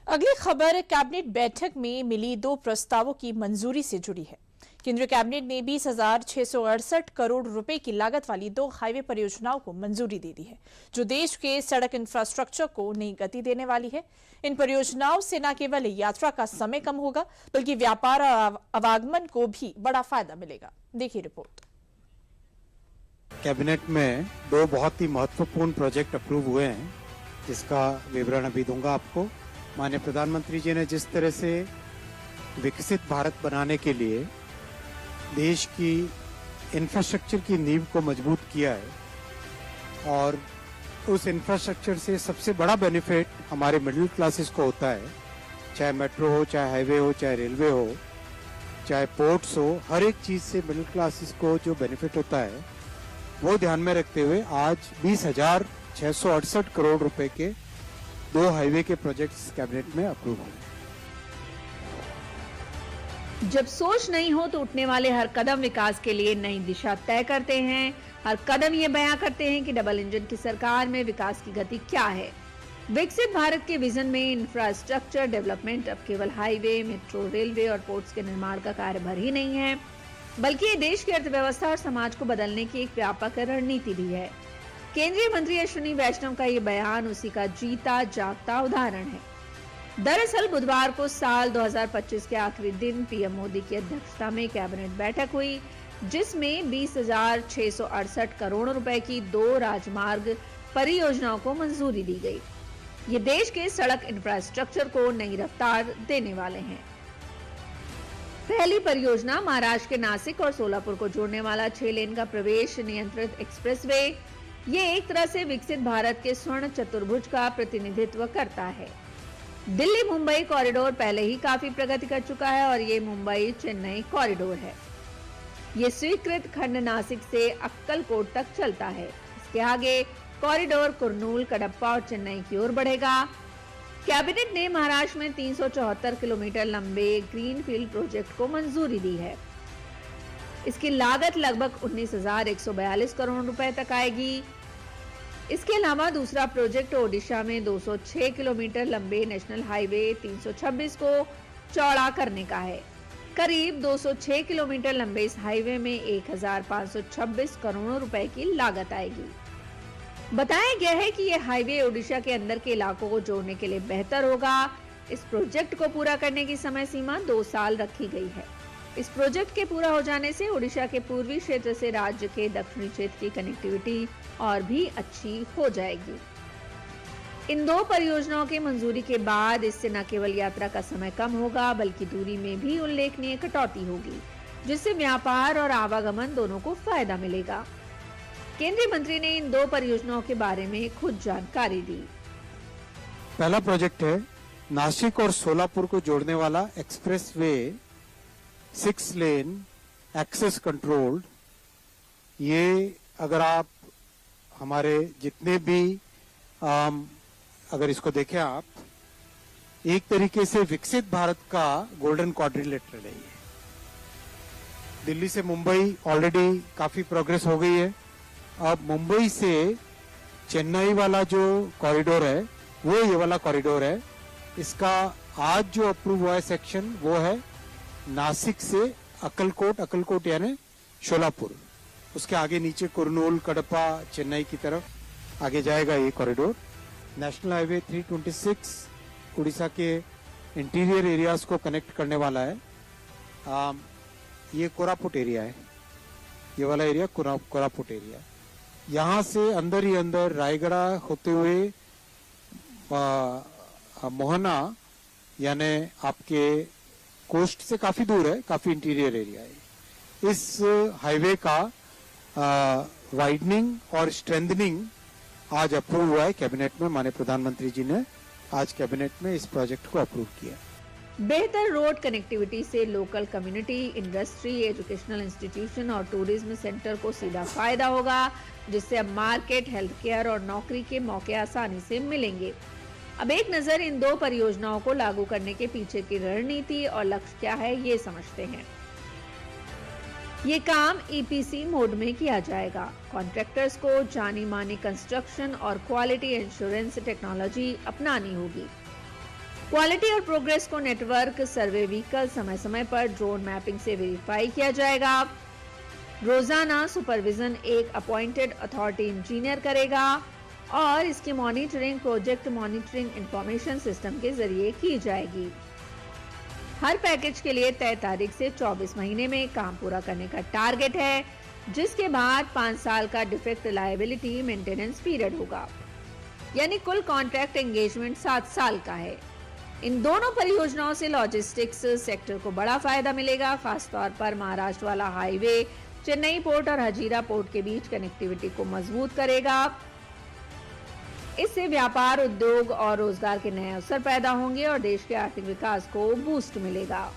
अगली खबर कैबिनेट बैठक में मिली 2 प्रस्तावों की मंजूरी से जुड़ी है। केंद्रीय कैबिनेट ने 20,668 करोड़ रुपए की लागत वाली 2 हाईवे परियोजनाओं को मंजूरी दे दी है, जो देश के सड़क इंफ्रास्ट्रक्चर को नई गति देने वाली है। इन परियोजनाओं से न केवल यात्रा का समय कम होगा, बल्कि व्यापार और आवागमन को भी बड़ा फायदा मिलेगा। देखिए रिपोर्ट। कैबिनेट में 2 बहुत ही महत्वपूर्ण प्रोजेक्ट अप्रूव हुए हैं, जिसका विवरण अभी दूंगा आपको। माननीय प्रधानमंत्री जी ने जिस तरह से विकसित भारत बनाने के लिए देश की इंफ्रास्ट्रक्चर की नींव को मजबूत किया है, और उस इंफ्रास्ट्रक्चर से सबसे बड़ा बेनिफिट हमारे मिडिल क्लासेस को होता है। चाहे मेट्रो हो, चाहे हाईवे हो, चाहे रेलवे हो, चाहे पोर्ट्स हो, हर एक चीज से मिडिल क्लासेस को जो बेनिफिट होता है, वो ध्यान में रखते हुए आज 20,668 करोड़ रुपए के 2 हाईवे के प्रोजेक्ट्स कैबिनेट में अप्रूव हुए। जब सोच नहीं हो तो उठने वाले हर कदम विकास के लिए नई दिशा तय करते हैं। हर कदम ये बयां करते हैं कि डबल इंजन की सरकार में विकास की गति क्या है। विकसित भारत के विजन में इंफ्रास्ट्रक्चर डेवलपमेंट अब केवल हाईवे, मेट्रो, रेलवे और पोर्ट्स के निर्माण का कार्य भर ही नहीं है, बल्कि ये देश की अर्थव्यवस्था और समाज को बदलने की एक व्यापक रणनीति भी है। केंद्रीय मंत्री अश्विनी वैष्णव का ये बयान उसी का जीता जागता उदाहरण है। दरअसल बुधवार को साल 2025 के आखिरी दिन पीएम मोदी की अध्यक्षता में कैबिनेट बैठक हुई, जिसमें 20,668 करोड़ रुपए की 2 राजमार्ग परियोजनाओं को मंजूरी दी गई। ये देश के सड़क इंफ्रास्ट्रक्चर को नई रफ्तार देने वाले हैं। पहली परियोजना महाराष्ट्र के नासिक और सोलापुर को जोड़ने वाला 6 लेन का प्रवेश नियंत्रित एक्सप्रेसवे। ये एक तरह से विकसित भारत के स्वर्ण चतुर्भुज का प्रतिनिधित्व करता है। दिल्ली मुंबई कॉरिडोर पहले ही काफी प्रगति कर चुका है और ये मुंबई चेन्नई कॉरिडोर है। ये स्वीकृत खंड नासिक से अक्कलकोट तक चलता है। इसके आगे कॉरिडोर कुर्नूल, कडप्पा और चेन्नई की ओर बढ़ेगा। कैबिनेट ने महाराष्ट्र में 374 किलोमीटर लंबे ग्रीनफील्ड प्रोजेक्ट को मंजूरी दी है। इसकी लागत लगभग 19,142 करोड़ रुपए तक आएगी। इसके अलावा दूसरा प्रोजेक्ट ओडिशा में 206 किलोमीटर लंबे नेशनल हाईवे 326 को चौड़ा करने का है। करीब 206 किलोमीटर लंबे इस हाईवे में 1,526 करोड़ रुपए की लागत आएगी। बताया गया है कि यह हाईवे ओडिशा के अंदर के इलाकों को जोड़ने के लिए बेहतर होगा। इस प्रोजेक्ट को पूरा करने की समय सीमा 2 साल रखी गई है। इस प्रोजेक्ट के पूरा हो जाने से ओडिशा के पूर्वी क्षेत्र से राज्य के दक्षिणी क्षेत्र की कनेक्टिविटी और भी अच्छी हो जाएगी। इन 2 परियोजनाओं की मंजूरी के बाद इससे न केवल यात्रा का समय कम होगा, बल्कि दूरी में भी उल्लेखनीय कटौती होगी, जिससे व्यापार और आवागमन दोनों को फायदा मिलेगा। केंद्रीय मंत्री ने इन 2 परियोजनाओं के बारे में खुद जानकारी दी। पहला प्रोजेक्ट है नासिक और सोलापुर को जोड़ने वाला एक्सप्रेसवे 6 लेन एक्सेस कंट्रोल्ड। ये अगर आप हमारे जितने भी अगर इसको देखें आप, एक तरीके से विकसित भारत का गोल्डन क्वाड्रिलेटरल है। ये दिल्ली से मुंबई ऑलरेडी काफी प्रोग्रेस हो गई है। अब मुंबई से चेन्नई वाला जो कॉरिडोर है, वो ये वाला कॉरिडोर है। इसका आज जो अप्रूव हुआ है सेक्शन, वो है नासिक से अक्कलकोट यानी शोलापुर, उसके आगे नीचे कुर्नूल, कडप्पा, चेन्नई की तरफ आगे जाएगा ये कॉरिडोर। नेशनल हाईवे 326 उड़ीसा के इंटीरियर एरियाज को कनेक्ट करने वाला है। ये कोरापुट एरिया है, ये वाला एरिया कोरापुट एरिया। यहाँ से अंदर ही अंदर रायगढ़ होते हुए मोहना यानी आपके कोस्ट से काफी दूर है, काफी इंटीरियर एरिया है। इस हाईवे का वाइडनिंग और स्ट्रेंथनिंग आज अप्रूव हुआ है कैबिनेट में। माननीय प्रधानमंत्री जी ने आज कैबिनेट में इस प्रोजेक्ट को अप्रूव किया। बेहतर रोड कनेक्टिविटी से local community, industry, educational institution और टूरिज्म सेंटर को सीधा फायदा होगा, जिससे अब मार्केट, हेल्थ केयर और नौकरी के मौके आसानी से मिलेंगे। अब एक नजर इन 2 परियोजनाओं को लागू करने के पीछे की रणनीति और लक्ष्य क्या है, ये समझते हैं। ये काम ईपीसी मोड में किया जाएगा। कॉन्ट्रैक्टर्स को जानी मानी कंस्ट्रक्शन और क्वालिटी इंश्योरेंस टेक्नोलॉजी अपनानी होगी। क्वालिटी और प्रोग्रेस को नेटवर्क सर्वे व्हीकल समय समय पर ड्रोन मैपिंग से वेरीफाई किया जाएगा। रोजाना सुपरविजन एक अपॉइंटेड अथॉरिटी इंजीनियर करेगा और इसकी monitoring project monitoring information system के जरिए की जाएगी। हर पैकेज के लिए तय तारीख से 24 महीने में काम पूरा करने का टारगेट है, जिसके बाद 5 साल का डिफेक्ट लायबिलिटी मेंटेनेंस पीरियड होगा, यानी कुल कॉन्ट्रैक्ट एंगेजमेंट 7 साल का है। इन दोनों परियोजनाओं से लॉजिस्टिक्स सेक्टर को बड़ा फायदा मिलेगा, खासतौर पर महाराष्ट्र वाला हाईवे चेन्नई पोर्ट और हजीरा पोर्ट के बीच कनेक्टिविटी को मजबूत करेगा। इससे व्यापार, उद्योग और रोजगार के नए अवसर पैदा होंगे और देश के आर्थिक विकास को बूस्ट मिलेगा।